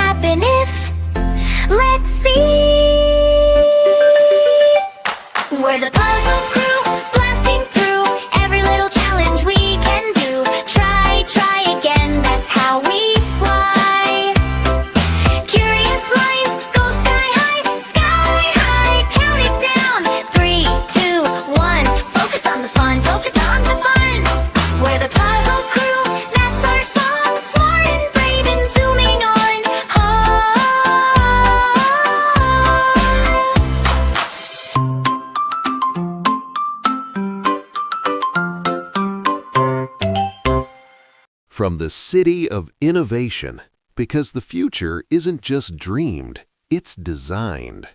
happen if, let's see. We're the puzzle crew, blasting through every little challenge we can do. Try again, that's how we fly. Curious minds go sky high, count it down. 3, 2, 1, focus on the fun, focus on the fun. We're the puzzle crew, that's our song. Smart and brave and zooming on. From the city of innovation, because the future isn't just dreamed, it's designed.